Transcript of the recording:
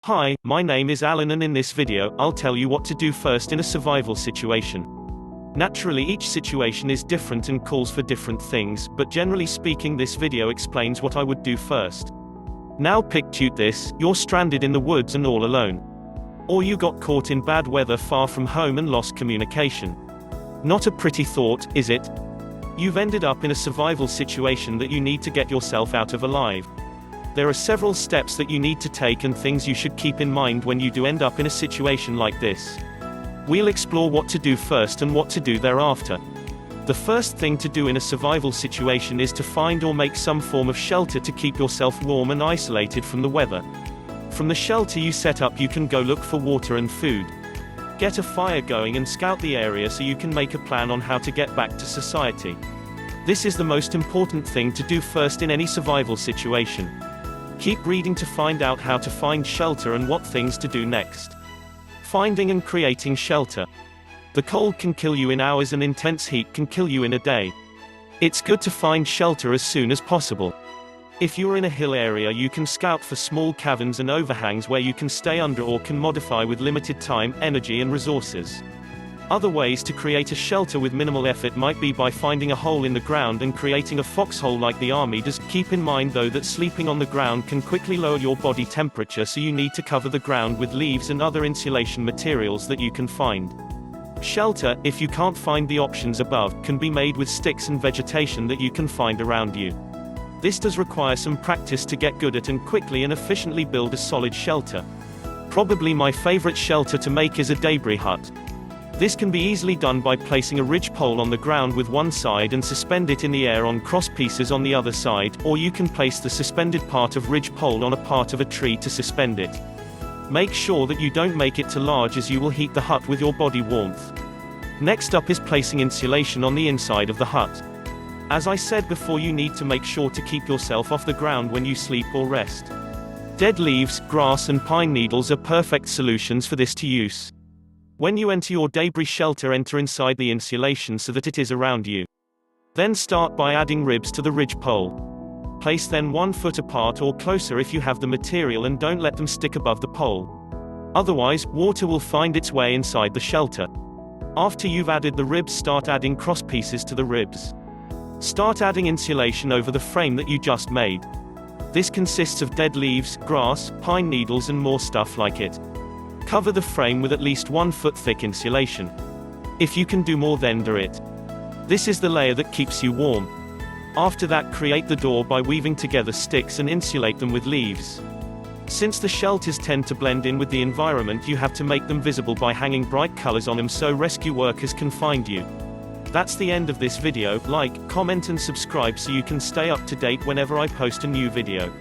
Hi, my name is Alan, and in this video, I'll tell you what to do first in a survival situation. Naturally, each situation is different and calls for different things, but generally speaking, this video explains what I would do first. Now picture this: you're stranded in the woods and all alone. Or you got caught in bad weather far from home and lost communication. Not a pretty thought, is it? You've ended up in a survival situation that you need to get yourself out of alive. There are several steps that you need to take and things you should keep in mind when you do end up in a situation like this. We'll explore what to do first and what to do thereafter. The first thing to do in a survival situation is to find or make some form of shelter to keep yourself warm and isolated from the weather. From the shelter you set up, you can go look for water and food. Get a fire going and scout the area so you can make a plan on how to get back to society. This is the most important thing to do first in any survival situation. Keep reading to find out how to find shelter and what things to do next. Finding and creating shelter. The cold can kill you in hours and intense heat can kill you in a day. It's good to find shelter as soon as possible. If you're in a hill area, you can scout for small caverns and overhangs where you can stay under or can modify with limited time, energy and resources. Other ways to create a shelter with minimal effort might be by finding a hole in the ground and creating a foxhole like the army does. Keep in mind though that sleeping on the ground can quickly lower your body temperature, so you need to cover the ground with leaves and other insulation materials that you can find. Shelter, if you can't find the options above, can be made with sticks and vegetation that you can find around you. This does require some practice to get good at and quickly and efficiently build a solid shelter. Probably my favorite shelter to make is a debris hut. This can be easily done by placing a ridge pole on the ground with one side and suspend it in the air on cross pieces on the other side, or you can place the suspended part of ridge pole on a part of a tree to suspend it. Make sure that you don't make it too large, as you will heat the hut with your body warmth. Next up is placing insulation on the inside of the hut. As I said before, you need to make sure to keep yourself off the ground when you sleep or rest. Dead leaves, grass and pine needles are perfect solutions for this to use. When you enter your debris shelter, enter inside the insulation so that it is around you. Then start by adding ribs to the ridge pole. Place them 1 foot apart or closer if you have the material, and don't let them stick above the pole. Otherwise, water will find its way inside the shelter. After you've added the ribs, start adding cross pieces to the ribs. Start adding insulation over the frame that you just made. This consists of dead leaves, grass, pine needles and more stuff like it. Cover the frame with at least 1 foot thick insulation. If you can do more, then do it. This is the layer that keeps you warm. After that, create the door by weaving together sticks and insulate them with leaves. Since the shelters tend to blend in with the environment, you have to make them visible by hanging bright colors on them so rescue workers can find you. That's the end of this video. Like, comment and subscribe so you can stay up to date whenever I post a new video.